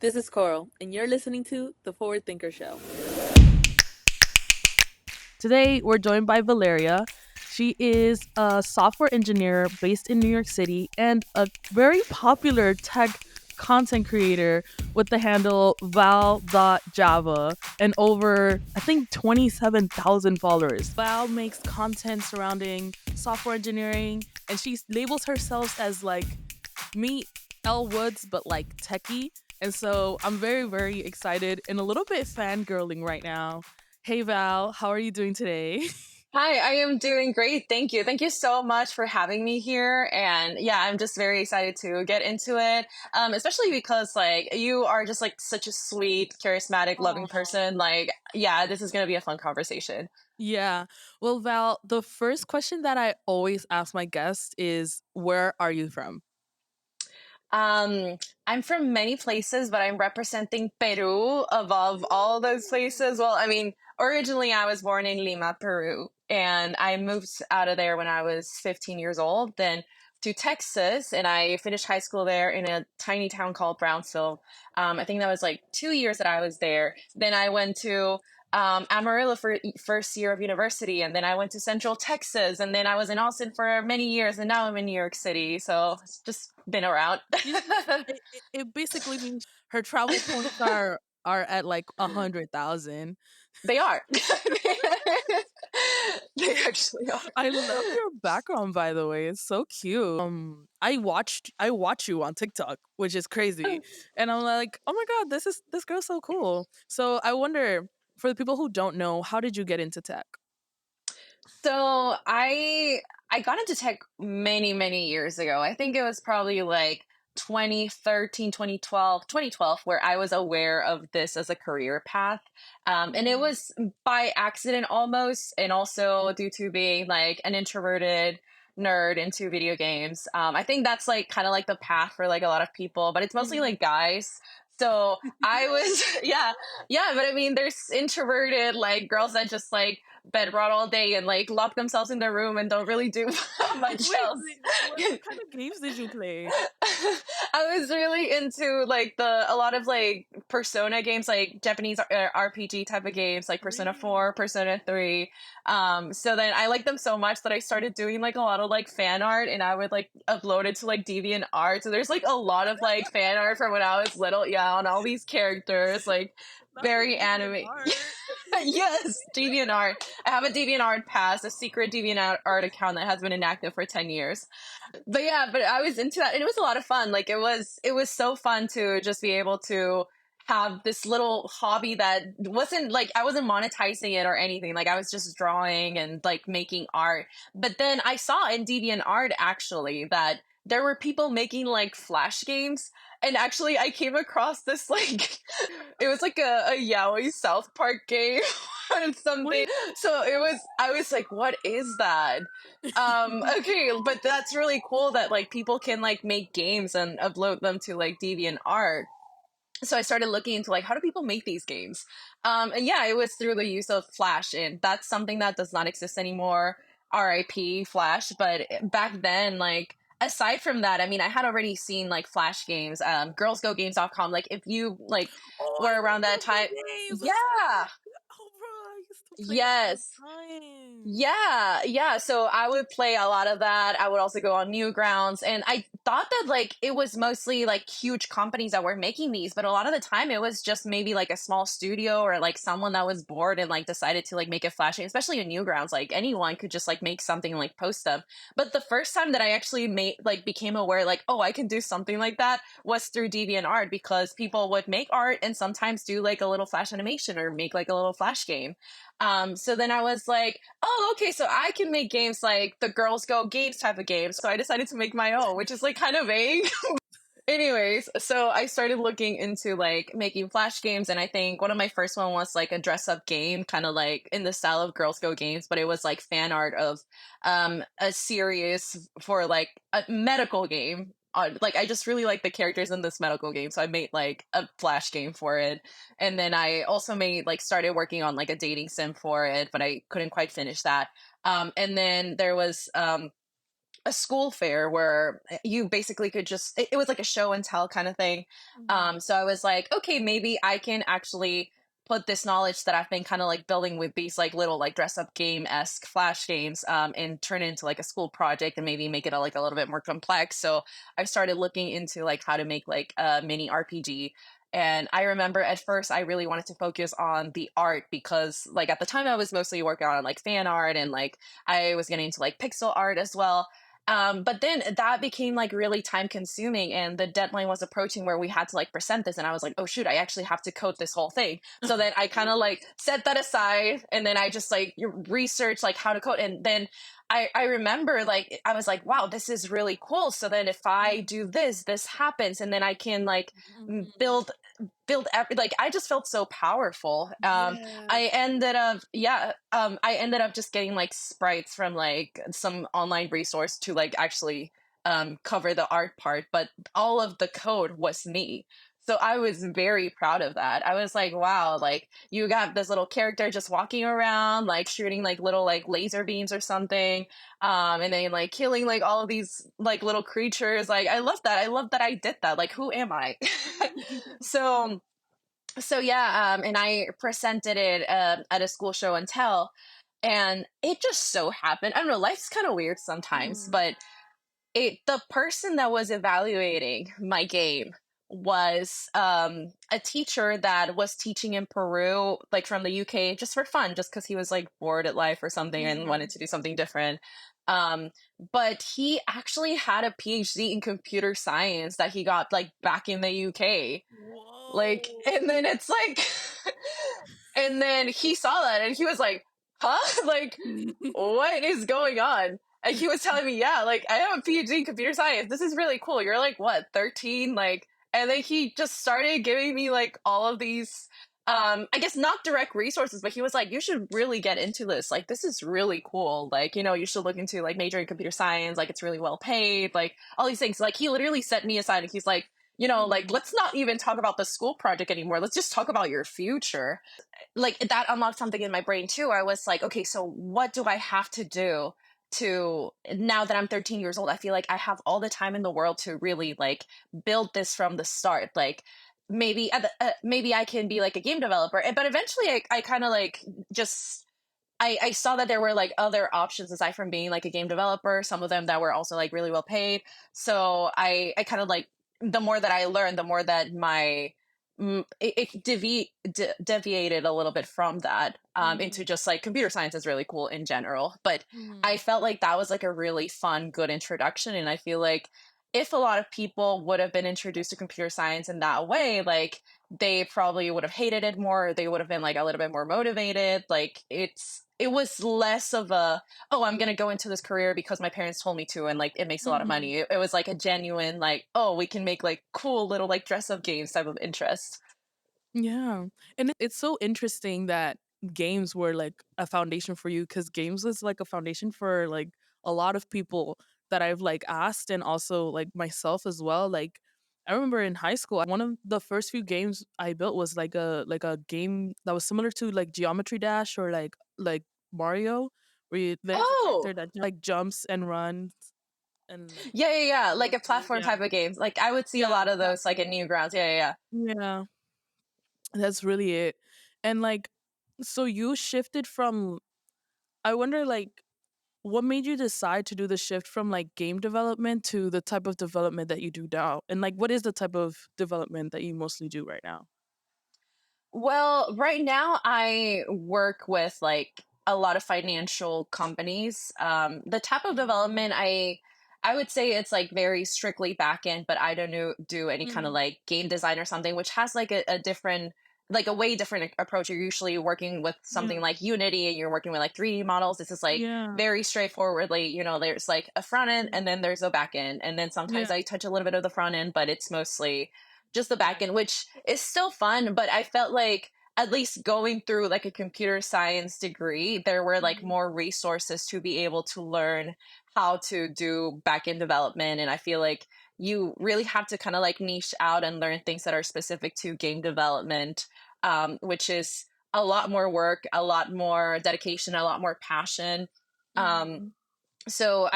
This is Coral, and you're listening to The Forward Thinker Show. Today, we're joined by Valeria. She is a software engineer based in New York City and a very popular tech content creator with the handle Val.java and over, I think, 27,000 followers. Val makes content surrounding software engineering, and she labels herself as like meet Elle Woods, but like techie. And so I'm very, very excited and a little bit fangirling right now. Hey Val, how are you doing today? Hi, I am doing great. Thank you. Thank you so much for having me here. And yeah, I'm just very excited to get into it. Especially because like you are just like such a sweet, charismatic, loving Aw. person. Like, yeah, this is gonna be a fun conversation. Yeah. Well, Val, the first question that I always ask my guests is where are you from? Um, I'm from many places, but I'm representing Peru above all those places. Well, I mean, originally I was born in Lima, Peru, and I moved out of there when I was 15 years old, then to Texas, and I finished high school there in a tiny town called Brownsville. I think that was like 2 years that I was there. Then I went to Amarillo for first year of university, and then I went to Central Texas, and then I was in Austin for many years, and now I'm in New York City. So it's just been around. Yeah, it basically means her travel points are at like 100,000. They are. They actually are. I love your background, by the way. It's so cute. I watch you on TikTok, which is crazy. And I'm like, oh my god, this girl's so cool. So I wonder, for the people who don't know, how did you get into tech? So I got into tech many years ago. I think it was probably like 2013, 2012, where I was aware of this as a career path. And it Mm. was by accident almost, and also due to being like an introverted nerd into video games. I think that's like kind of like the path for like a lot of people, but it's mostly Mhm. like guys. So I was, yeah, but I mean, there's introverted like girls that just like bed rot all day and like lock themselves in their room and don't really do much Wait, else. what kind of games did you play? I was really into like the a lot of like Persona games, like Japanese RPG type of games, like Persona Really? 4, Persona 3. So then I liked them so much that I started doing like a lot of like fan art, and I would like upload it to like Deviant Art. So there's like a lot of like fan art from when I was little, yeah, on all these characters, like Not the very deviant anime. art. Yes, DeviantArt. I have a DeviantArt pass, a secret DeviantArt account that has been inactive for 10 years. But yeah, but I was into that, and it was a lot of fun. Like it was so fun to just be able to have this little hobby that wasn't like I wasn't monetizing it or anything. Like I was just drawing and like making art. But then I saw in DeviantArt actually that there were people making like flash games, and actually I came across this like it was like a yaoi South Park game or something. Wait. So I was like, what is that? Okay, but that's really cool that like people can like make games and upload them to like Deviant Art. So I started looking into like how do people make these games? And yeah, it was through the use of Flash, and that's something that does not exist anymore. RIP Flash. But back then, like aside from that, I mean, I had already seen like Flash games, girlsgogames.com. Like if you like Oh, were I around that remember time, those games. yeah, Oh, bro, I used to play that all yes. the time. Yeah, yeah. So I would play a lot of that. I would also go on Newgrounds, and I thought that like it was mostly like huge companies that were making these, but a lot of the time it was just maybe like a small studio or like someone that was bored and like decided to like make it flashy. Especially in Newgrounds, like anyone could just like make something and like post them. But the first time that I actually made like became aware like oh I can do something like that was through DeviantArt because people would make art and sometimes do like a little flash animation or make like a little flash game. So then I was like, oh, okay, so I can make games like the Girls Go Games type of games. So I decided to make my own, which is like kind of vague. Anyways, so I started looking into like making flash games, and I think one of my first one was like a dress up game, kind of like in the style of Girls Go Games, but it was like fan art of a series for like a medical game. Like I just really like the characters in this medical game, so I made like a flash game for it, and then I also made like started working on like a dating sim for it, but I couldn't quite finish that. And then there was a school fair where you basically could just it was like a show and tell kind of thing. Mhm. So I was like, okay, maybe I can actually put this knowledge that I've been kind of like building with these like little like dress up game esque flash games, and turn it into like a school project and maybe make it like a little bit more complex. So I started looking into like how to make like a mini RPG. And I remember at first I really wanted to focus on the art because like at the time I was mostly working on like fan art, and like I was getting into like pixel art as well. But then that became like really time consuming, and the deadline was approaching where we had to like present this. And I was like, oh, shoot, I actually have to code this whole thing. So then I kind of like set that aside, and then I just like research like how to code. And then I remember like, I was like, wow, this is really cool. So then if I do this, this happens. And then I can like Mhm. build every like I just felt so powerful. Yeah. I ended up just getting like sprites from like some online resource to like actually cover the art part, but all of the code was me. So I was very proud of that. I was like, wow, like you got this little character just walking around, like shooting like little like laser beams or something, and then like killing like all of these like little creatures. Like I love that. I love that I did that. Like who am I? so and I presented it at a school show and tell, and it just so happened. I don't know. Life's kind of weird sometimes, Mhm. but it the person that was evaluating my game was a teacher that was teaching in Peru, like from the UK, just for fun, just because he was like bored at life or something and wanted Mhm. to do something different. Um, but he actually had a PhD in computer science that he got like back in the UK. Like, Whoa. and then it's like, and then he saw that and he was like, huh? Like, what is going on? And he was telling me, yeah, like, I have a PhD in computer science. This is really cool. You're like, what, 13? Like, and then he just started giving me like all of these, I guess not direct resources, but he was like, you should really get into this. Like, this is really cool. Like, you should look into like major in computer science. Like, it's really well paid. Like, all these things. Like, he literally set me aside and he's like, like, Mhm. let's not even talk about the school project anymore. Let's just talk about your future. Like that unlocked something in my brain too. I was like, okay, so what do I have to do to now that I'm 13 years old? I feel like I have all the time in the world to really like build this from the start. Like maybe I can be like a game developer. But eventually I kind of like just I saw that there were like other options aside from being like a game developer, some of them that were also like really well paid. So I kind of like the more that I learned, the more that it deviated a little bit from that into Mhm. just like computer science is really cool in general. But I Mhm. felt like that was like a really fun, good introduction. And I feel like if a lot of people would have been introduced to computer science in that way, like they probably would have hated it more. They would have been like a little bit more motivated. Like it was less of a, oh, I'm gonna go into this career because my parents told me to, and like it makes a lot of Mhm. money. It was like a genuine like, oh, we can make like cool little like dress up games type of interest. Yeah. And it's so interesting that games were like a foundation for you because games was like a foundation for like a lot of people that I've like asked and also like myself as well. Like I remember in high school, one of the first few games I built was like a game that was similar to like Geometry Dash or like Mario, where there's a Oh, character that like jumps and runs and yeah, like goes a through. platform Yeah. type of games. Like I would see a Yeah, lot of those like platform. in Newgrounds. Yeah. Yeah. That's really it. And like, so you shifted from, I wonder, like, what made you decide to do the shift from like game development to the type of development that you do now? And like, what is the type of development that you mostly do right now? Well, right now I work with like a lot of financial companies. The type of Mm-hmm. development I would say it's like very strictly back end, but I don't do any kind of Mm-hmm. like game design or something, which has like a different like a way different approach. You're usually working with something Yeah. like Unity and you're working with like 3D models. This is like Yeah. very straightforwardly, there's like a front end and then there's a back end. And then sometimes Yeah. I touch a little bit of the front end, but it's mostly just the back Back. end, which is still fun. But I felt like at least going through like a computer science degree, there were like Mm-hmm. more resources to be able to learn how to do back end development. And I feel like you really have to kind of like niche out and learn things that are specific to game development, which is a lot more work, a lot more dedication, a lot more passion. Um, Mm-hmm. so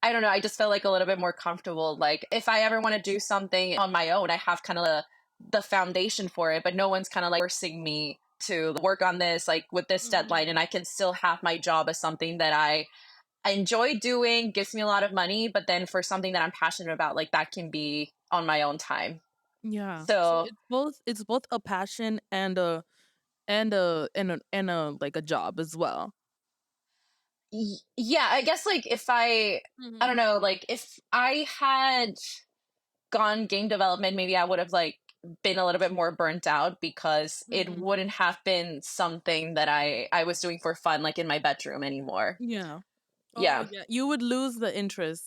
I don't know, I just felt like a little bit more comfortable. Like if I ever want to do something on my own, I have kind of the foundation for it, but no one's kind of like forcing me to work on this like with this deadline, Mhm. and I can still have my job as something that I enjoy doing, gives me a lot of money, but then for something that I'm passionate about, like that can be on my own time. Yeah. So So it's both a passion and a like a job as well. yeah, I guess like if I don't Mhm. know, like if I had gone game development, maybe I would have like been a little bit more burnt out because it Mhm. wouldn't have been something that I was doing for fun like in my bedroom anymore. Yeah. Oh, Yeah. yeah. You would lose the interest.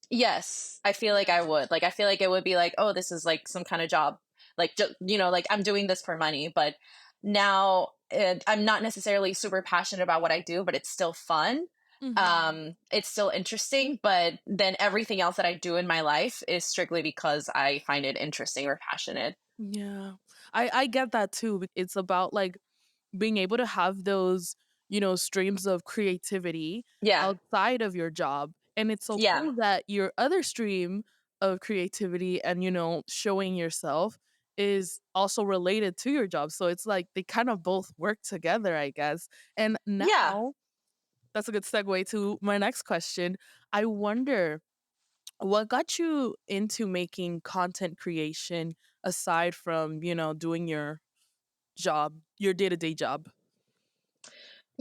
Yes, I feel like I Yeah. would. Like I feel like it would be like, "Oh, this is like some kind of job." Like like I'm doing this for money, but now I'm not necessarily super passionate about what I do, but it's still fun. Mhm. It's still interesting, but then everything else that I do in my life is strictly because I find it interesting or passionate. Yeah. I get that too. It's about like being able to have those, streams of creativity Yeah. outside of your job. And it's so Yeah. cool that your other stream of creativity and, showing yourself is also related to your job. So it's like they kind of both work together, I guess. And Yeah. now that's a good segue to my next question. I wonder what got you into making content creation aside from, doing your job, your day-to-day job?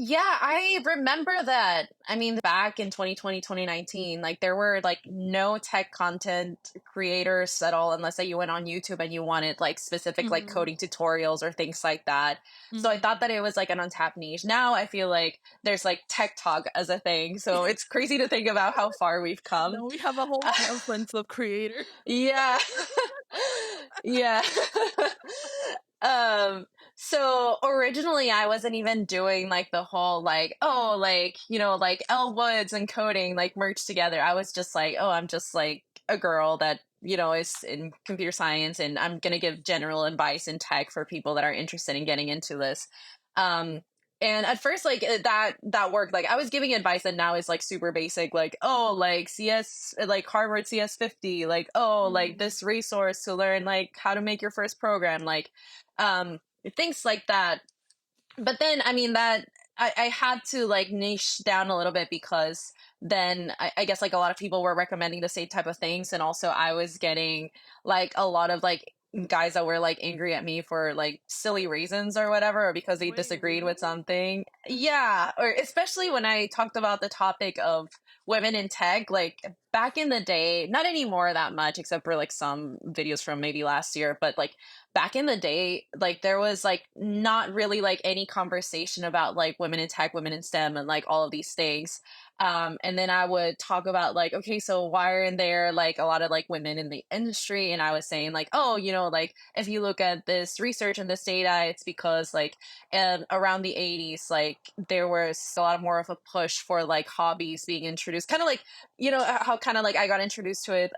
Yeah, I remember that. I mean, back in 2020, 2019, like there were like no tech content creators at all, unless that you went on YouTube and you wanted like specific like Mhm. coding tutorials or things like that. So I Mhm. thought that it was like an untapped niche. Now I feel like there's like tech talk as a thing. So it's crazy to think about how far we've come. Now we have a whole conference of creator. Yeah. Yeah. um so originally I wasn't even doing like the whole like, oh, like, like Elle Woods and coding like merged together. I was just like, oh, I'm just like a girl that, is in computer science, and I'm going to give general advice in tech for people that are interested in getting into this. Um and at first, like that worked. Like I was giving advice that now is like super basic, like, oh, like CS, like Harvard CS 50, like, oh, like Mhm. this resource to learn like how to make your first program, like um things like that. But then I mean that I had to like niche down a little bit, because then I guess like a lot of people were recommending the same type of things, and also I was getting like a lot of like guys that were like angry at me for like silly reasons or whatever, or because they Wait, disagreed with really? something. Yeah, or especially when I talked about the topic of women in tech, like back in the day, not anymore that much, except for like some videos from maybe last year, but like back in the day, like there was like not really like any conversation about like women in tech, women in STEM, and like all of these things. And then I would talk about like, okay, so why aren't there like a lot of like women in the industry? And I was saying like, oh, like if you look at this research and this data, it's because like around the 80s, like there was a lot more of a push for like hobbies being introduced, kind of like, how kind of like I got introduced to it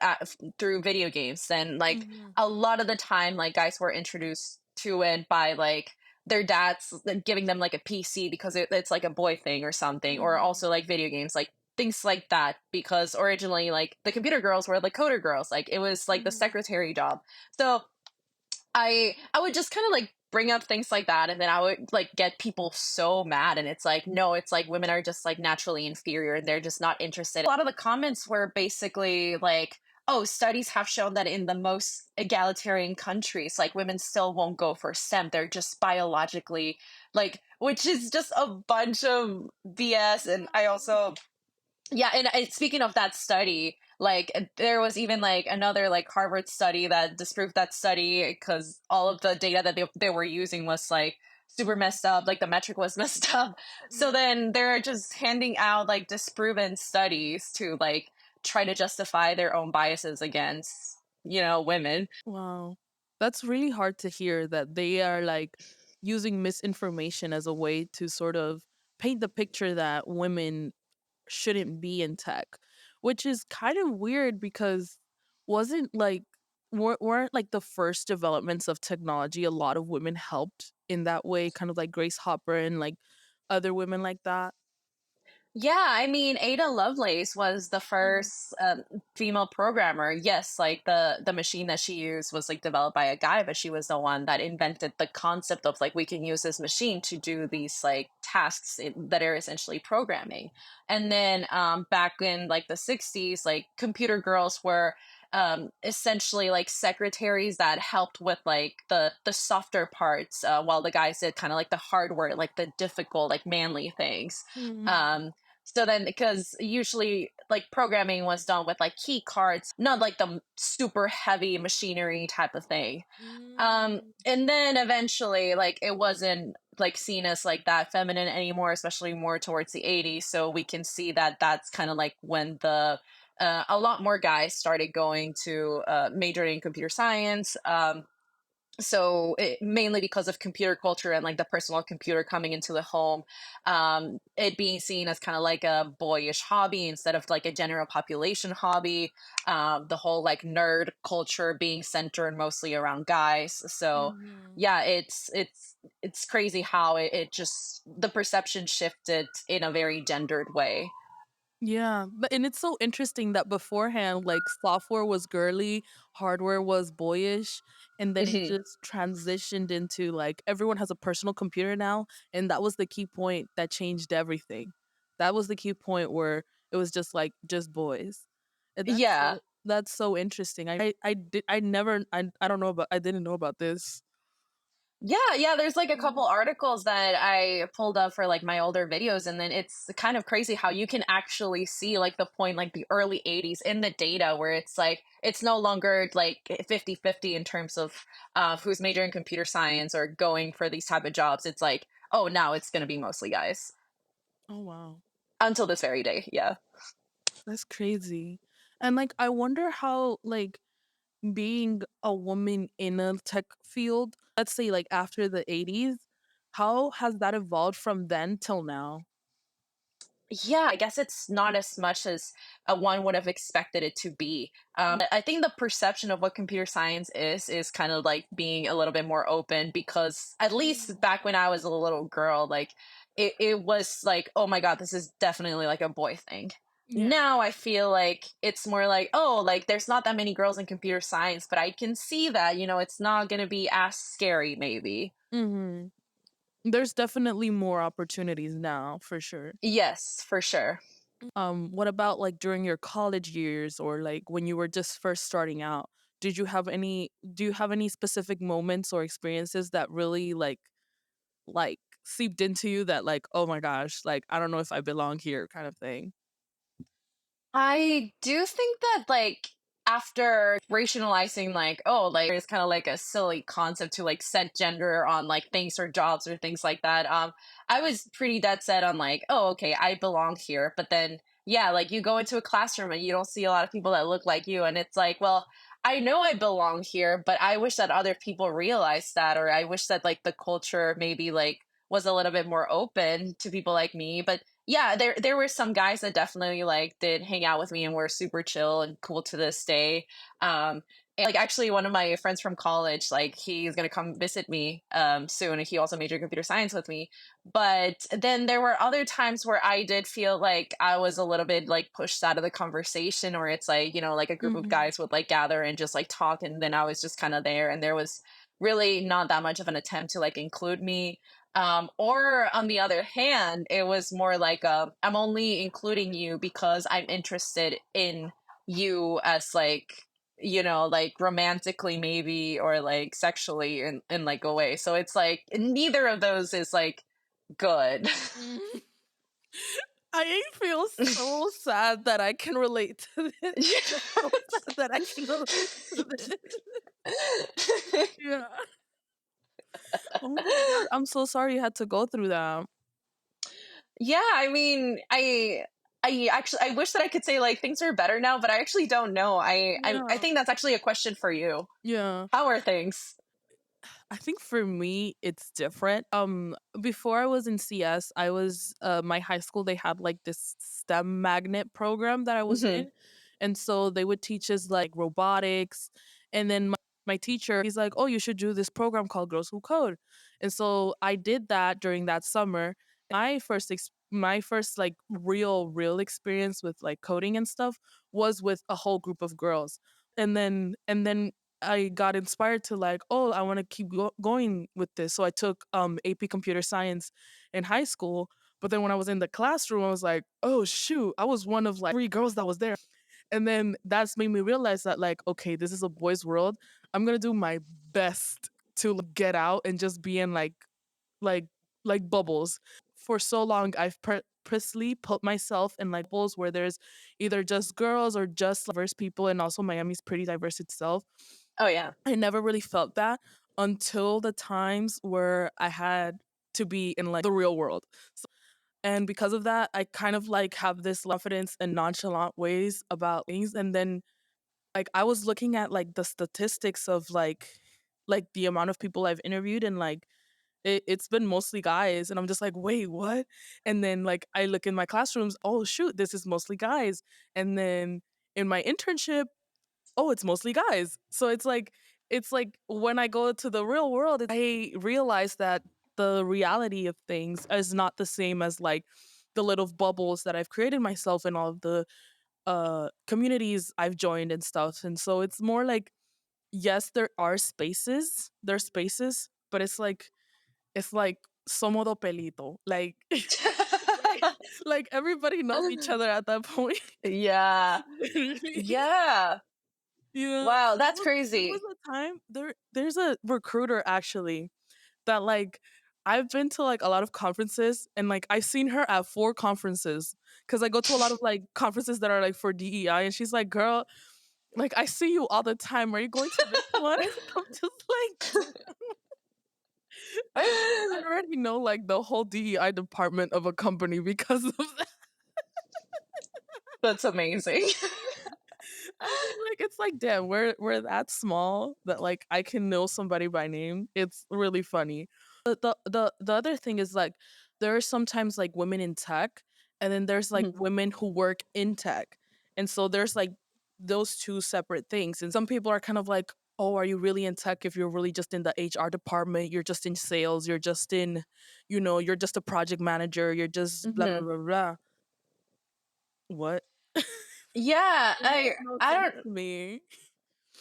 through video games. And like Mhm. a lot of the time, like guys were introduced to it by like their dads giving them like a PC because it's like a boy thing or something, or Mhm. also like video games, like things like that. Because originally, like the computer girls were like coder girls, like it was like the Mhm. secretary job. So I would just kind of like bring up things like that, and then I would like get people so mad, and it's like, no, it's like women are just like naturally inferior and they're just not interested. A lot of the comments were basically like, oh, studies have shown that in the most egalitarian countries, like women still won't go for STEM. They're just biologically like, which is just a bunch of BS. And I also, yeah, and speaking of that study, like there was even like another like Harvard study that disproved that study, because all of the data that they were using was like super Mhm. messed up, like the metric was messed up. So Yeah. then they're just handing out like disproven studies to like try to justify their own biases against, women. Wow. That's really hard to hear that they are like using misinformation as a way to sort of paint the picture that women shouldn't be in tech, which is kind of weird because wasn't like weren't like the first developments of technology a lot of women helped in that way, kind of like Grace Hopper and like other women like that. Yeah, I mean, Ada Lovelace was the Mhm. first female programmer. Yes, like the machine that she used was like developed by a guy, but she was the one that invented the concept of like we can use this machine to do these like tasks that are essentially programming. And then back in like the 60s, like computer girls were essentially like secretaries that helped with like the softer parts, while the guys did kind of like the hard work, like the difficult, like manly things. Mhm. um so then, because usually like programming was done with like key cards, not like the super heavy machinery type of thing. Mm. And then eventually, like it wasn't like seen as like that feminine anymore, especially more towards the 80s. So we can see that that's kind of like when the a lot more guys started going to majoring in computer science. Mainly because of computer culture and like the personal computer coming into the home, it being seen as kind of like a boyish hobby instead of like a general population hobby. The whole like nerd culture being centered mostly around guys. So Mhm. yeah, it's crazy how it just the perception shifted in a very gendered way. Yeah, but and it's so interesting that beforehand, like software was girly, hardware was boyish, and then it just transitioned into like everyone has a personal computer now, and that was the key point that changed everything. That was the key point where it was just like just boys. And Yeah. that's so interesting. I never I don't know about I didn't know about this. Yeah, yeah, there's like a couple Mhm. articles that I pulled up for like my older videos, and then it's kind of crazy how you can actually see like the point like the early 80s in the data where it's like it's no longer like 50-50 in terms of who's majoring in computer science or going for these type of jobs. It's like, oh, now it's going to be mostly guys Oh wow. until this very day. Yeah. That's crazy. And like I wonder how like being a woman in a tech field, let's say like after the 80s, how has that evolved from then till now? Yeah, I guess it's not as much as one would have expected it to be. I think the perception of what computer science is kind of like being a little bit more open, because at least Mhm. back when I was a little girl, like it was like, oh my God, this is definitely like a boy thing. Yeah. Now I feel like it's more like, oh, like there's not that many girls in computer science, but I can see that, it's not going to be as scary, maybe. Mhm. There's definitely more opportunities now, for sure. Yes, for sure. What about like during your college years or like when you were just first starting out? Do you have any specific moments or experiences that really like seeped into you that like, oh my gosh, like I don't know if I belong here kind of thing? I do think that like after rationalizing like, oh, like it's kind of like a silly concept to like set gender on like things or jobs or things like that. I was pretty dead set on like, oh, okay, I belong here. But then yeah, like you go into a classroom and you don't see a lot of people that look like you, and it's like, well, I know I belong here, but I wish that other people realized that, or I wish that like the culture maybe like was a little bit more open to people like me. But yeah, there were some guys that definitely like did hang out with me and were super chill and cool to this day. And like actually one of my friends from college, like he's gonna come visit me soon. And he also majored in computer science with me. But then there were other times where I did feel like I was a little bit like pushed out of the conversation, or it's like, like a group of Mhm. guys would like gather and just like talk, and then I was just kind of there, and there was really not that much of an attempt to like include me. Or on the other hand, it was more like I'm only including you because I'm interested in you as like, like romantically maybe, or like sexually in like a way. So it's like neither of those is like good. Mhm. I feel so sad that I can relate to this. Just so sad that I can relate to this. Yeah. Oh my god, I'm so sorry you had to go through that. Yeah, I mean, I actually I wish that I could say like things are better now, but I actually don't know. I Yeah. think that's actually a question for you. Yeah. How are things? I think for me it's different. Before I was in CS, I was my high school they had like this STEM magnet program that I was Hmm. in. And so they would teach us like robotics, and then my teacher he's like, "Oh, you should do this program called Girls Who Code." And so I did that during that summer. My first my first like real experience with like coding and stuff was with a whole group of girls. And then I got inspired to like, oh, I want to keep going with this. So I took AP computer science in high school. But then when I was in the classroom, I was like, oh shoot, I was one of like three girls that was there. And then that's made me realize that like, okay, this is a boys' world. I'm gonna do my best to get out and just be in like like bubbles. For so long, I've purposely put myself in like bubbles where there's either just girls or just diverse people, and also Miami's pretty diverse itself. Oh yeah. I never really felt that until the times where I had to be in like the real world. And because of that, I kind of like have this confidence and nonchalant ways about things. And then like I was looking at like the statistics of like the amount of people I've interviewed, and like it's been mostly guys, and I'm just like, wait, what? And then like I look in my classrooms, oh shoot, this is mostly guys. And then in my internship, oh, it's mostly guys. So it's like when I go to the real world, I realize that the reality of things is not the same as like the little bubbles that I've created myself in all of the communities I've joined and stuff. And so it's more like, yes, there's spaces, but it's like somodo pelito. Like like like everybody knows each other at that point. Yeah. Literally. Yeah. Yeah. Wow, There that's was there was crazy. a time there's a recruiter actually that like I've been to like a lot of conferences, and like I've seen her at four conferences because I go to a lot of like conferences that are like for DEI, and she's like, girl, like I see you all the time. Are you going to this one? I'm just like, I already know like the whole DEI department of a company because of that. That's amazing. I mean, like it's like, damn, we're that small that like I can know somebody by name. It's really funny. The other thing is like there are sometimes like women in tech, and then there's like Mhm. women who work in tech, and so there's like those two separate things. And some people are kind of like, oh, are you really in tech if you're really just in the HR department? You're just in sales. You're just in, you're just a project manager. You're just blah blah Mhm. blah blah. What? Yeah, It I makes no I sense don't to me.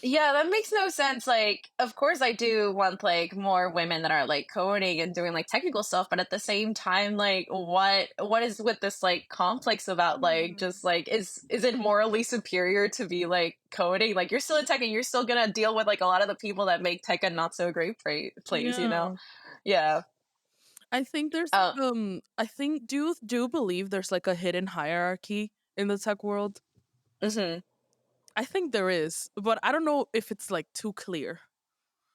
yeah, that makes no sense. Like, of course I do want like more women that are like coding and doing like technical stuff, but at the same time, like what is with this like complex about like Mhm. just like is it morally superior to be like coding? Like you're still in tech and you're still gonna deal with like a lot of the people that make tech a not so great place, you know? Yeah. Yeah. I think there's Uh, like I think do you believe there's like a hidden hierarchy in the tech world? mhm. I think there is, but I don't know if it's like too clear.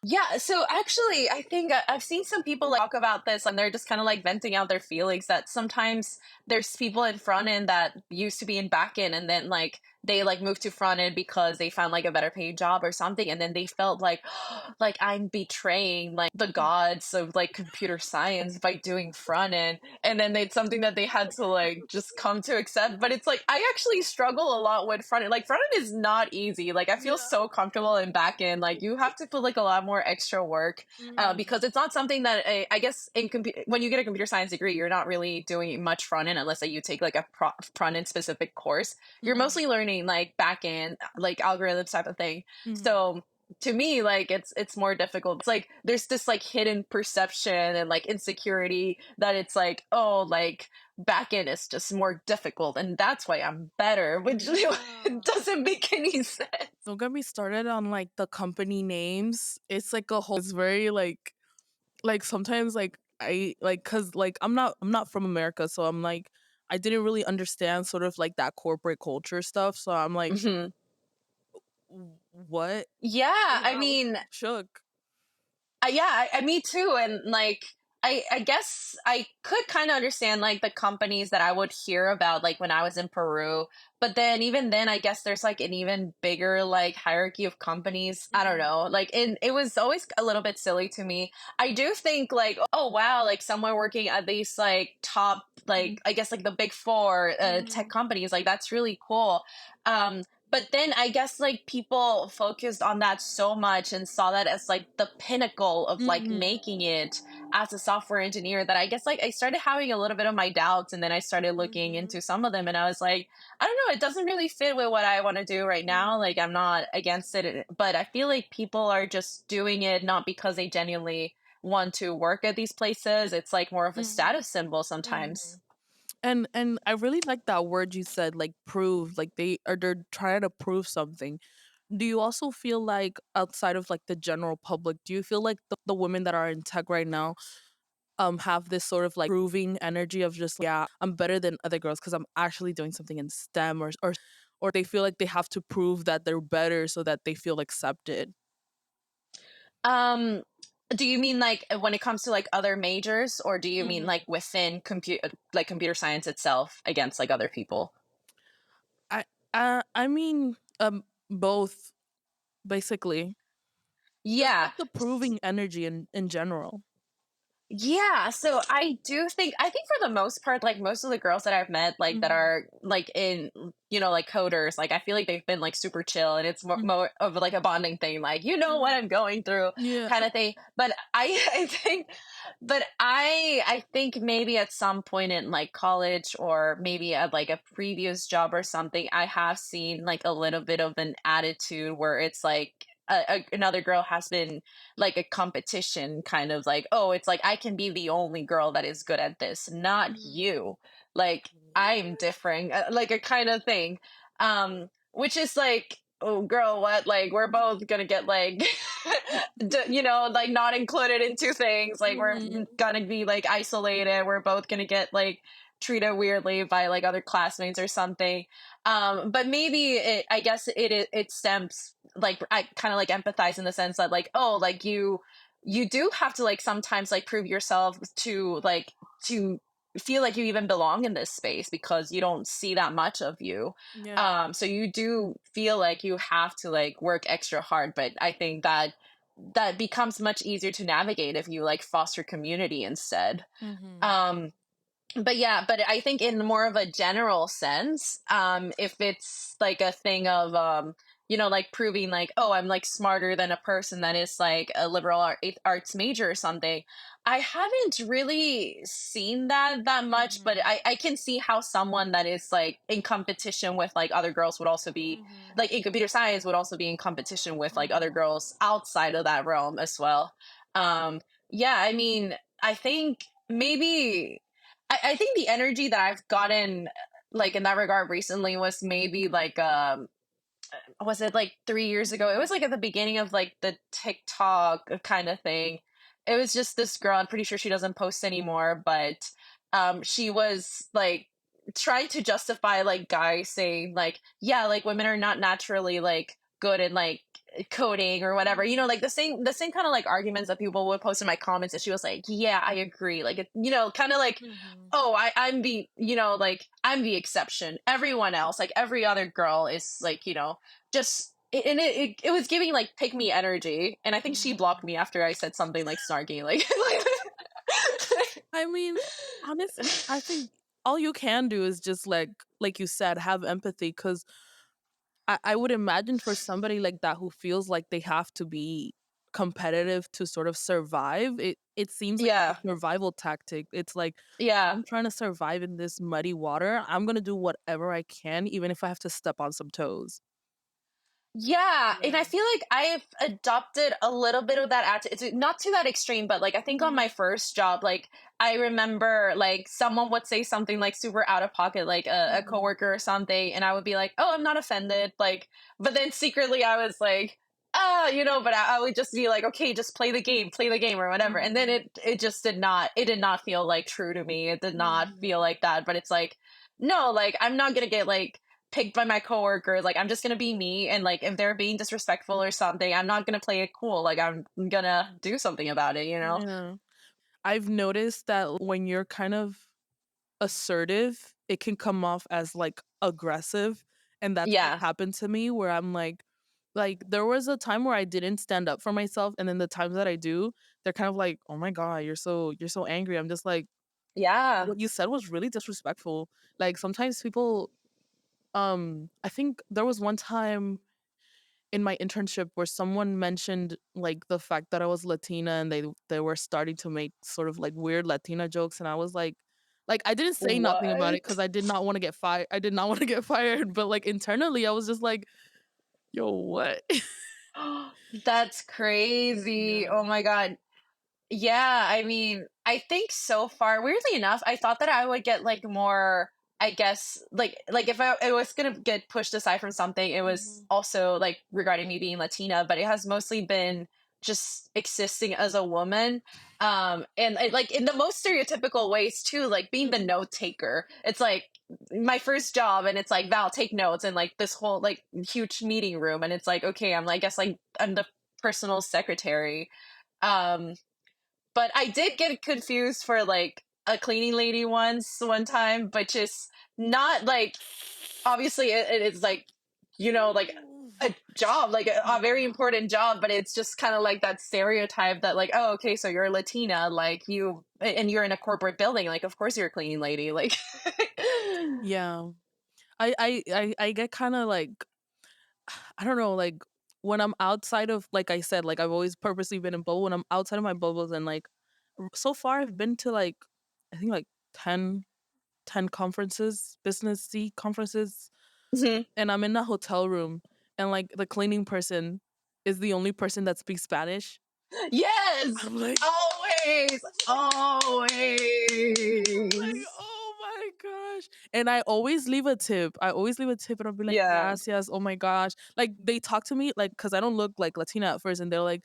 Yeah, so actually, I think I've seen some people like, talk about this and they're just kind of like venting out their feelings that sometimes there's people in front end that used to be in back end and then like they like moved to front end because they found like a better paid job or something and then they felt like like I'm betraying like the gods of like computer science by doing front end and then it's something that they had to like just come to accept. But it's like I actually struggle a lot with front end. Like front end is not easy. Like I feel Yeah. so comfortable in back end. Like you have to put like a lot more extra work Mhm. because it's not something that I guess when you get a computer science degree, you're not really doing much front end unless you take like a front end specific course. You're Mhm. mostly learning like back end, like algorithms type of thing. Mhm. So to me like it's more difficult. It's like there's this like hidden perception and like insecurity that it's like oh like back end is just more difficult and that's why I'm better, which Yeah. doesn't make any sense. Don't get me started on like the company names. It's like a whole. It's very like sometimes like I like cuz like I'm not from America, so I'm like I didn't really understand sort of like that corporate culture stuff. So I'm like, Mhm. What? Yeah, Yeah, I I was mean, shook. yeah, me too. And like, I guess I could kind of understand like the companies that I would hear about like when I was in Peru. But then even then, I guess there's like an even bigger like hierarchy of companies. I don't Mhm. know. Like, and it was always a little bit silly to me. I do think like, oh wow, like someone working at these like top like Mhm. I guess like the big four tech Mhm. companies, like that's really cool. But then I guess like people focused on that so much and saw that as like the pinnacle of like Mhm. making it. as a software engineer that I guess like I started having a little bit of my doubts, and then I started looking Mhm. into some of them, and I was like, I don't know, it doesn't really fit with what I want to do right now. Like, Mhm. I'm not against it, but I feel like people are just doing it not because they genuinely want to work at these places. It's like more of a Mhm. status symbol sometimes. Mhm. And I really like that word you said, like prove, like they're trying to prove something. Do you also feel like outside of like the general public, do you feel like the women that are in tech right now have this sort of like proving energy of just like, yeah, I'm better than other girls because I'm actually doing something in STEM, or they feel like they have to prove that they're better so that they feel accepted? Um, do you mean like when it comes to like other majors, or do you mean Mhm. like within computer science itself against like other people? I I mean both basically. Just Yeah. like the proving energy in general. Yeah, so I think for the most part, like most of the girls that I've met, like that Mhm. are like in, like coders, like I feel like they've been like super chill, and it's Mhm. more of like a bonding thing, like you know what Mhm. I'm going through, Yeah. kind of thing. But I think, I think maybe at some point in like college, or maybe at like a previous job or something, I have seen like a little bit of an attitude where it's like another girl has been like a competition, kind of like, oh, it's like I can be the only girl that is good at this, not Mhm. you. Like, I'm What? differing, like a kind of thing. Which is like, oh girl, what, like we're both gonna get like like not included in two things, like we're Mhm. gonna be like isolated, we're both gonna get like treated weirdly by like other classmates or something. But maybe I guess it stems, like I kind of like empathize in the sense that like, oh, like you do have to like sometimes like prove yourself to feel like you even belong in this space, because you don't see that much of you. Yeah. So you do feel like you have to like work extra hard, but I think that becomes much easier to navigate if you like foster community instead. Mhm. um but yeah, but I think in more of a general sense, if it's like a thing of like proving like, oh, I'm like smarter than a person that is like a arts major or something, I haven't really seen that much. But Mhm. I can see how someone that is like in competition with like other girls would also be, Mhm. like in computer science, would also be in competition with like other Mhm. girls outside of that realm as well. Yeah, I mean, I think maybe I think the energy that I've gotten like in that regard recently was maybe like was it like 3 years ago? It Mhm. was like at the beginning of like the TikTok kind of thing. It was just this girl. I'm pretty sure she doesn't post anymore, but she was like trying to justify like guys saying like, yeah, like women are not naturally like good in like coding or whatever. Mhm. Like the same kind of like arguments that people would post in my comments. And she was like, yeah, I agree. Like kind of like, Mhm. oh, I'm the, like I'm the exception. Everyone else, like every other girl is like, just and it was giving like pick me energy, and I think she blocked Mhm. me after I said something like snarky, like, I mean, honestly, I think all you can do is just like you said, have empathy because I would imagine for somebody like that who feels like they have to be competitive to sort of survive, it seems like it's yeah, a survival tactic. It's like yeah. I'm trying to survive in this muddy water. I'm gonna do whatever I can, even if I have to step on some toes. Yeah, and Yeah. I feel like I've adopted a little bit of that attitude, not to that extreme, but like I think on Mhm. my first job, like I remember like someone would say something like super out of pocket, like a Mhm. coworker or something, and I would be like, "Oh, I'm not offended." Like, but then secretly I was like, "Ah, but I would just be like, okay, just play the game or whatever." And then Mhm. it just did not feel like true to me. It did not feel Mhm. like that. But it's like, no, like I'm not gonna get like picked by my coworkers. Like I'm just gonna be me, and like if they're being disrespectful or something, I'm not gonna play it cool. Like I'm gonna do something about it. Yeah. I've noticed that when you're kind of assertive, it can come off as like aggressive. And that's what Yeah, happened to me where I'm like there was a time where I didn't stand up for myself. And then the times that I do, they're kind of like, oh my God, you're so angry. I'm just like, yeah, what you said was really disrespectful. Like sometimes people I think there was one time in my internship where someone mentioned like the fact that I was Latina and they were starting to make sort of like weird Latina jokes, and I was like I didn't say nothing about it What? because I did not want to get fired. I did not want to get fired, but like internally I was just like, yo, what? That's crazy. Yeah. Oh my god. Yeah, I mean, I think so far, weirdly enough, I thought that I would get like more, I guess, like if I it was gonna get pushed aside from something, it was Mhm. also like regarding me being Latina, but it has mostly been just existing as a woman. And like in the most stereotypical ways too, like being the Mhm. note taker. It's like my first job and it's like Val, take notes, and like this whole like huge meeting room, and it's like, okay, I'm like, I guess like I'm the personal secretary. Um but I did get confused for like a cleaning lady once one time, but just not like, obviously it is like, like a job, like a very Yeah. important job, but it's just kind of like that stereotype that like, oh, okay, so you're Latina, like you, and you're in a corporate building, like of course you're a cleaning lady, like. Yeah. I get kind of like I don't know, like when I'm outside of like I said, like I've always purposely been in bubble when I'm outside of my bubbles and like so far I've been to like I think like 10 conferences, business conferences, Mhm. and I'm in a hotel room and like the cleaning person is the only person that speaks Spanish. Yes, I'm like always, I'm like, always. oh my gosh. And I always leave a tip. I always leave a tip and I'll be like, Yeah. gracias. Oh my gosh. Like they talk to me like because I don't look like Latina at first. And they're like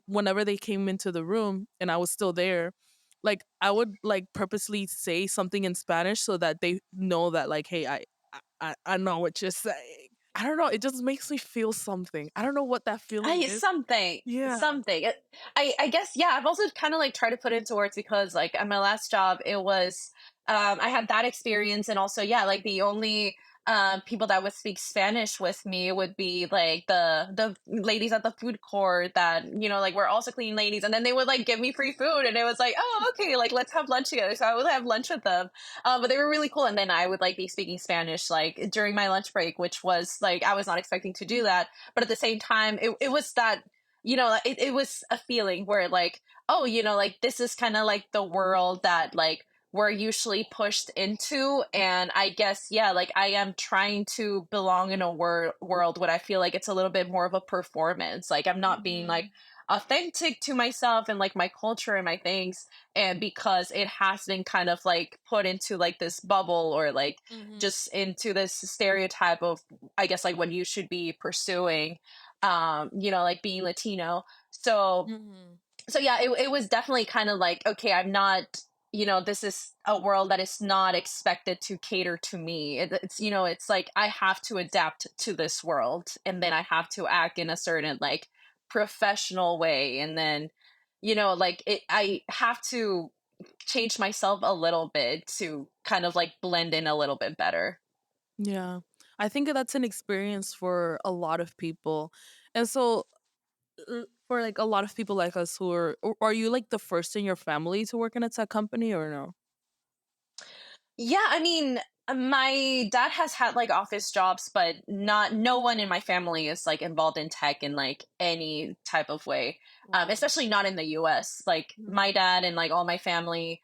whenever they came into the room and I was still there, like I would like purposely say something in Spanish so that they know that like, hey, I know what you're saying. I don't know. It just makes me feel something. I don't know what that feeling I is. something Yeah. something. I guess, yeah. I've also kind of like tried to put into words because like at my last job, it was I had that experience, and also yeah, like the only people that would speak Spanish with me would be like the ladies at the food court that like were also clean ladies, and then they would like give me free food, and it was like, oh, okay, like let's have lunch together. So I would have lunch with them, but they were really cool, and then I would like be speaking Spanish like during my lunch break, which was like I was not expecting to do that, but at the same time it was that it was a feeling where like, oh, like this is kind of like the world that like we're usually pushed into, and I guess yeah, like I am trying to belong in a world where I feel like it's a little bit more of a performance, like I'm not being like Mhm. authentic to myself and like my culture and my things, and because it has been kind of like put into like this bubble or like Mhm. just into this stereotype of, I guess, like what you should be pursuing, like being Latino. So Mhm. yeah, it was definitely kind of like, okay, I'm not, this is a world that is not expected to cater to me. It's like I have to adapt to this world, and then I have to act in a certain like professional way, and then like I have to change myself a little bit to kind of like blend in a little bit better. Yeah. I think that's an experience for a lot of people. And so for like a lot of people like us who are you like the first in your family to work in a tech company or no? Yeah, I mean, my dad has had like office jobs, but not no one in my family is like involved in tech in like any type of way. Wow. Especially not in the US. Like my Mhm. dad and like all my family,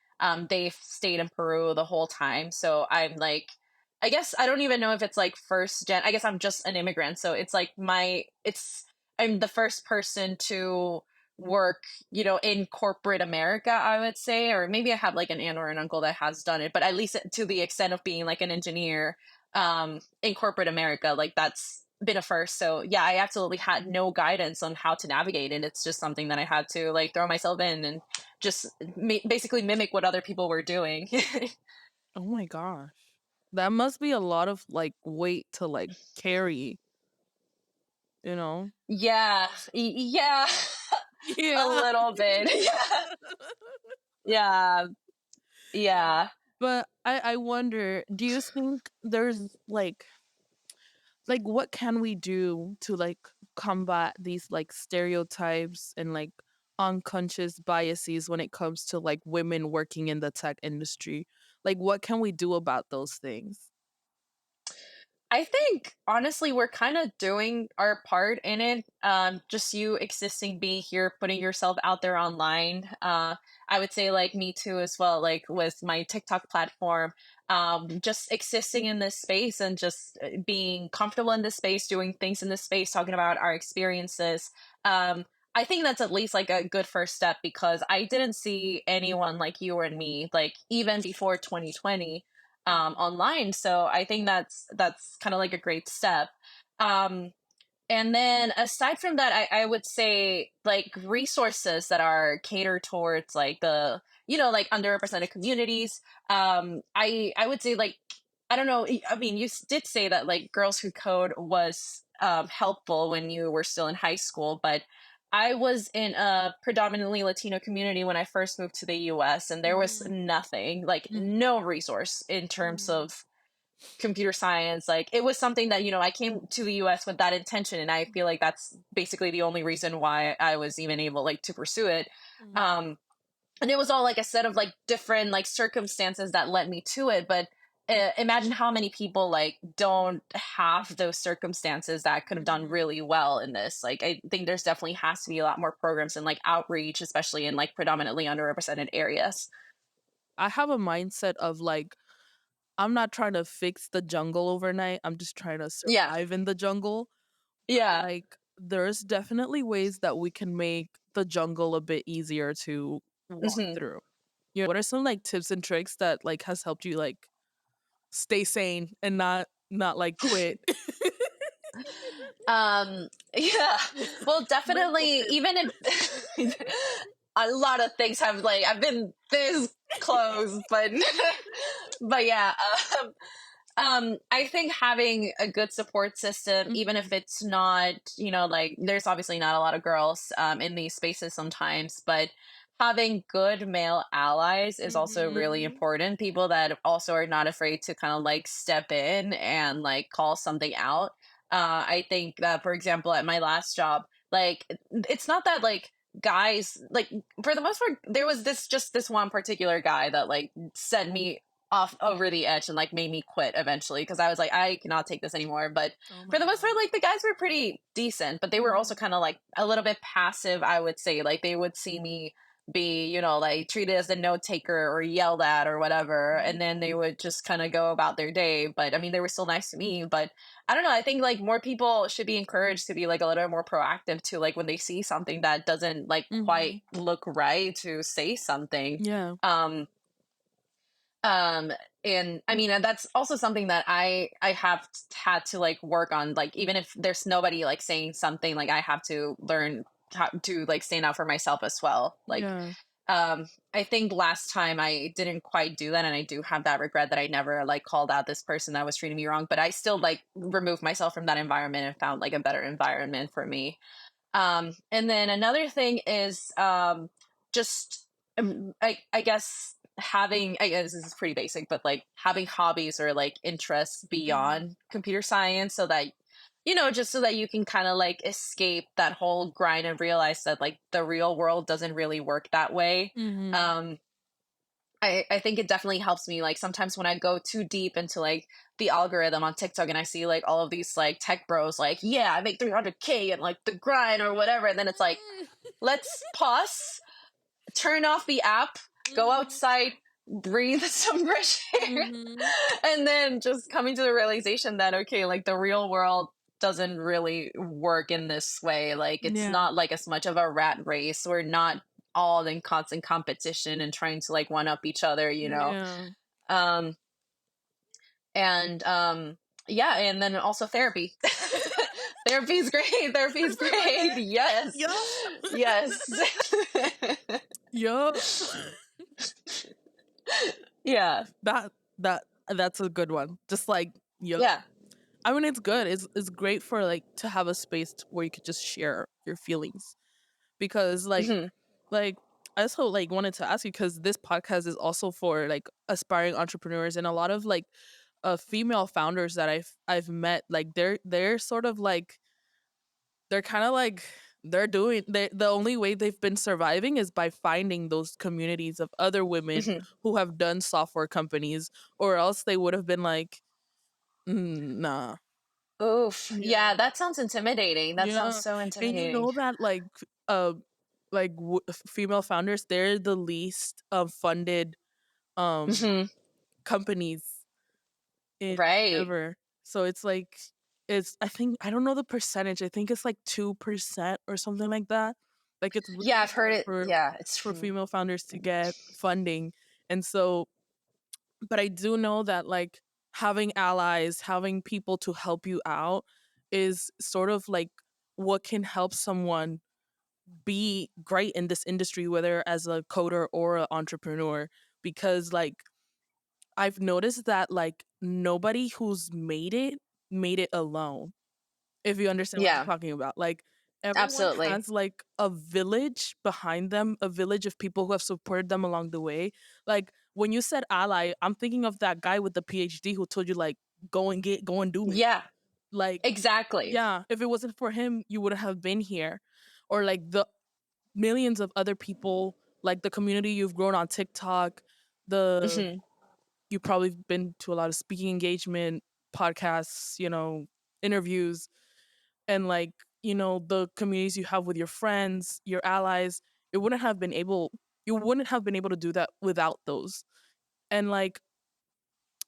they've stayed in Peru the whole time. So I'm like, I guess I don't even know if it's like first gen. I guess I'm just an immigrant. So it's like I'm the first person to work, in corporate America, I would say, or maybe I have like an aunt or an uncle that has done it, but at least to the extent of being like an engineer, in corporate America, like that's been a first. So yeah, I absolutely had no guidance on how to navigate it. It's just something that I had to like throw myself in and just basically mimic what other people were doing. Oh my gosh. That must be a lot of like weight to like carry, you know? Yeah, yeah, a Yeah. little bit. Yeah, yeah, Yeah. yeah. But I wonder, do you think there's like what can we do to like combat these like stereotypes and like unconscious biases when it comes to like women working in the tech industry? Like what can we do about those things? I think honestly we're kind of doing our part in it. Just you existing, being here, putting yourself out there online. I would say like me too as well. Like with my TikTok platform, just existing in this space and just being comfortable in this space, doing things in this space, talking about our experiences. I think that's at least like a good first step because I didn't see anyone like you or me, like even before 2020 online. So I think that's kind of like a great step. Um, and then aside from that, I would say like resources that are catered towards like the like underrepresented communities. I would say like I don't know. I mean, you did say that like Girls Who Code was helpful when you were still in high school, but I was in a predominantly Latino community when I first moved to the US, and there was Mhm, nothing, like mhm, no resource in terms mhm, of computer science. Like it was something that, I came to the US with that intention. And I feel like that's basically the only reason why I was even able like to pursue it. mhm, Um, and it was all like a set of like different like circumstances that led me to it, but imagine how many people like don't have those circumstances that could have done mhm. really well in this. Like I think there's definitely has to be a lot more programs and like outreach, especially in like predominantly underrepresented areas. I have a mindset of like I'm not trying to fix the jungle overnight. I'm just trying to Yeah. survive in the jungle. Yeah. Like there's definitely ways that we can make the jungle a bit easier to walk Hmm. through. What are some like tips and tricks that like has helped you like stay sane and not like quit? Yeah. Well, Mental definitely tips. even if a lot of things have like I've been this close, but but yeah, I think having a good support system, even if Mhm, it's not, like there's obviously not a lot of girls in these spaces sometimes, but having good male allies is also really mhm, important. People that also are not afraid to kind of like step in and like call something out. I think that, for example, at my last job, like it's not that like guys like for the most part there was this one particular guy that like sent me off over the edge and like made me quit eventually because I was like, I cannot take this anymore. But oh for my the most part, god. like the guys were pretty decent, but they were also Mhm, kind of like a little bit passive, I would say. Like they would see me be, like treated as the note taker or yelled at or whatever. And then they would just kind of go about their day. But I mean, they were still nice to me. But I don't know. I think like more people should be encouraged to be like a little bit more proactive to like when they see something that doesn't like quite mhm. look right to say something. Yeah. Um, um and I mean, and that's also something that I have had to like work on, like even if there's nobody like saying something, like I have to learn how to like stand out for myself as well. Like Yeah. I think last time I didn't quite do that, and I do have that regret that I never like called out this person that was treating me wrong, but I still like removed myself from that environment and found like a better environment for me. And then another thing is just I guess having, I guess this is pretty basic, but like having hobbies or like interests Mhm, beyond computer science so that just so that you can kind of like escape that whole grind and realize that like the real world doesn't really work that way. mhm, Um I think it definitely helps me like sometimes when I go too deep into like the algorithm on TikTok and I see like all of these like tech bros like, yeah, I make 300K and like the grind or whatever, and then it's like, let's pause, turn off the app, go mhm, outside, breathe some fresh air, mhm. and then just coming to the realization that okay, like the real world doesn't really work in this way. Like it's Yeah. not like as much of a rat race. We're not all in constant competition and trying to like one up each other. Yeah. Um and yeah, and then also therapy. Therapy's great. Therapy's great. Yes. Yup. Yes. Yup. Yeah. That's a good one. Just like, yup. Yeah. I mean, it's good. It's great for like to have a space where you could just share your feelings because Hmm. like I also like wanted to ask you because this podcast is also for like aspiring entrepreneurs and a lot of like female founders that I've met like they're sort of like they're kind of like the only way they've been surviving is by finding those communities of other women Hmm. who have done software companies or else they would have been like, "Mm, nah." Oof. Yeah, Yeah. that sounds intimidating. That sounds Yeah. so And you intimidating. know that uh female founders, they're the least funded um Hmm. companies in Right. ever. So it's like, it's, I think, I don't know the percentage. I think it's like 2% or something like that. Like, it's Yeah, really I've heard hard it. for Yeah, it's female founders to get funding. And so, but I do know that, like, having allies, having people to help you out is sort of like what can help someone be great in this industry, whether as a coder or an entrepreneur. Because, like, I've noticed that, like, nobody who's made it alone, if you understand what I'm yeah, talking about. Like, everyone absolutely. has, like, a village behind them, a village of people who have supported them along the way. Like, when you said ally, I'm thinking of that guy with the PhD who told you, like, go and do it. Yeah, Like, exactly. yeah, if it wasn't for him, you wouldn't have been here. Or, like, the millions of other people, like the community you've grown on TikTok, the Hmm. you've probably been to a lot of speaking engagement, podcasts, interviews, and, like, the communities you have with your friends, your allies. It wouldn't have been able you wouldn't have been able to do that without those. And, like,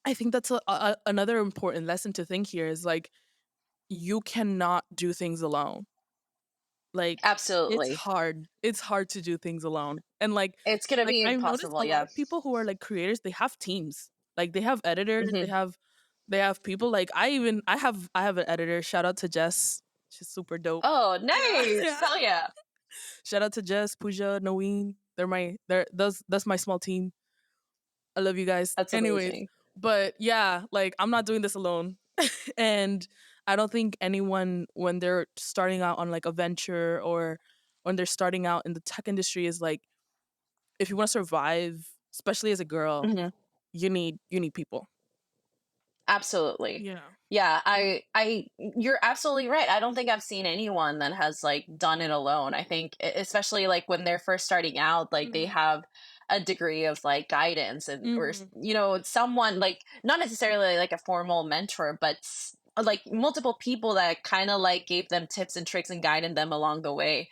I think that's another important lesson to think here is, like, you cannot do things alone. Like, it's Absolutely. hard. It's hard to do things alone. And, like It's gonna be I've noticed impossible. a lot Yeah. of people who are, like, creators, they have teams. Like, they have editors, Hmm. they have people, like, I have an editor. Shout out to Jess. She's super dope. Oh, Yeah. nice. Yeah. Hell yeah. Shout out to Jess, Pooja, Noeen. They're that's my small team. I love you guys. That's Anyways, amazing. but yeah, like, I'm not doing this alone. And I don't think anyone, when they're starting out on, like, a venture, or when they're starting out in the tech industry, is like, if you want to survive, especially as a girl, Hmm. you need people. Absolutely. Yeah. Yeah, you're absolutely right. I don't think I've seen anyone that has like done it alone. I think especially like when they're first starting out, like they Mhm. have a degree of like guidance and or Mhm. someone like not necessarily like a formal mentor, but like multiple people that kind of like gave them tips and tricks and guided them along the way.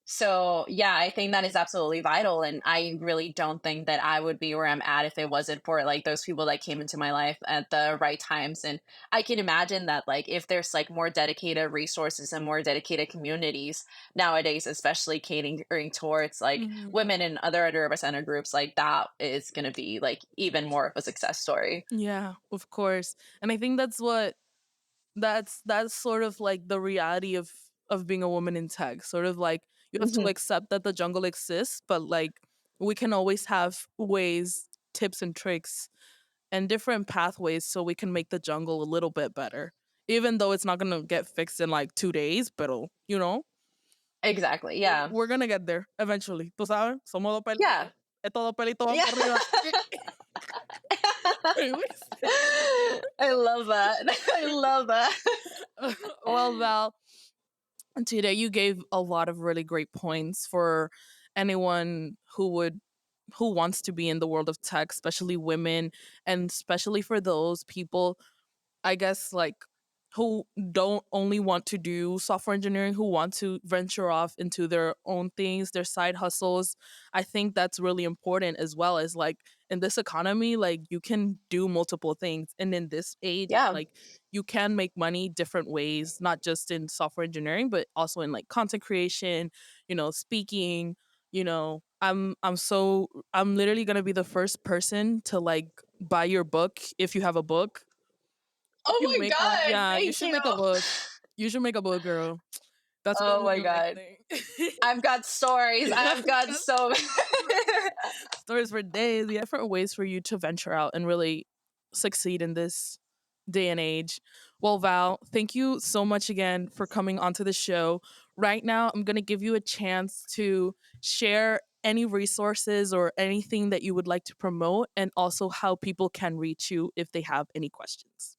So yeah, I think that is absolutely vital. And I really don't think that I would be where I'm at if it wasn't for like those people that came into my life at the right times. And I can imagine that like if there's like more dedicated resources and more dedicated communities nowadays, especially catering towards like Mhm. women and other underrepresented groups, like that is gonna be like even more of a success story. Yeah, of course. And I think that's sort of like the reality of being a woman in tech. Sort of like, you have to Mhm. accept that the jungle exists, but, like, we can always have ways, tips and tricks, and different pathways so we can make the jungle a little bit better. Even though it's not gonna get fixed in, like, 2 days, but Exactly. we're, Yeah. we're gonna get there eventually. Tú sabes, somos dos pelitos. Yeah. Estos dos pelitos van Yeah. para arriba. Anyways. I love that. I love that. Well, Val, today you gave a lot of really great points for anyone who wants to be in the world of tech, especially women, and especially for those people, I guess, like, who don't only want to do software engineering, who want to venture off into their own things, their side hustles. I think that's really important, as well as, like, in this economy, like, you can do multiple things. And in this age, Yeah. like, you can make money different ways, not just in software engineering, but also in, like, content creation, speaking, I'm literally gonna be the first person to, like, buy your book if you have a book. If Oh you my make one, god, yeah, you thank should you. make a book. You should make a book, girl. That's what Oh I'm my looking like god. thing. I've got stories. Yeah, I've got got so stories for days. Yeah, different ways for you to venture out and really succeed in this day and age. Well, Val, thank you so much again for coming onto the show. Right now, I'm going to give you a chance to share any resources or anything that you would like to promote, and also how people can reach you if they have any questions.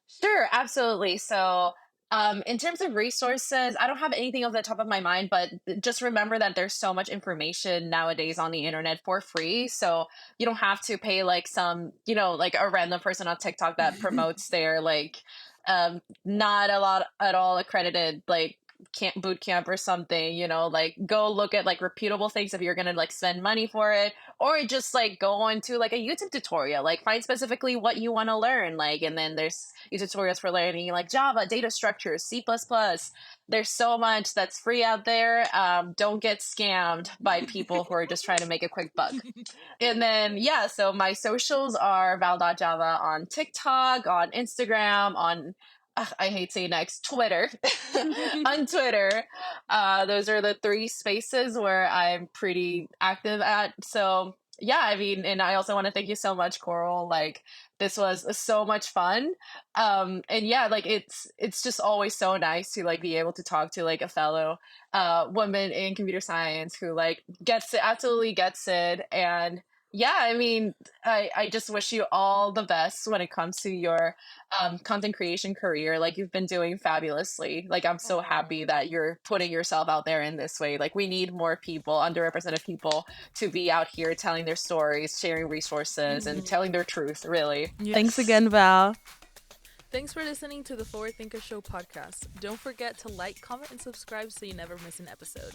Sure, absolutely. So In terms of resources, I don't have anything off the top of my mind, but just remember that there's so much information nowadays on the internet for free. So you don't have to pay like some, like a random person on TikTok that promotes their like not a lot at all accredited like boot camp or something, like go look at like reputable things if you're gonna like spend money for it, or just like go into like a YouTube tutorial, like find specifically what you want to learn, like, and then there's tutorials for learning like Java, data structures, C++. There's so much that's free out there. Don't get scammed by people who are just trying to make a quick buck. And then, yeah, so my socials are Val.java on TikTok, on Instagram, on, I hate saying next, Twitter. On Twitter. Those are the three spaces where I'm pretty active at. So, yeah, I mean, and I also want to thank you so much, Coral. Like, this was so much fun. And yeah, like it's just always so nice to like be able to talk to like a fellow woman in computer science who like gets it, absolutely gets it. And yeah, I mean, I just wish you all the best when it comes to your content creation career. Like, you've been doing fabulously. Like, I'm so happy Oh. that you're putting yourself out there in this way. Like, we need more people, underrepresented people, to be out here telling their stories, sharing resources, and telling their truth, really. Thanks Yes. again, Val. Thanks for listening to the Forward Thinker Show podcast. Don't forget to like, comment, and subscribe so you never miss an episode.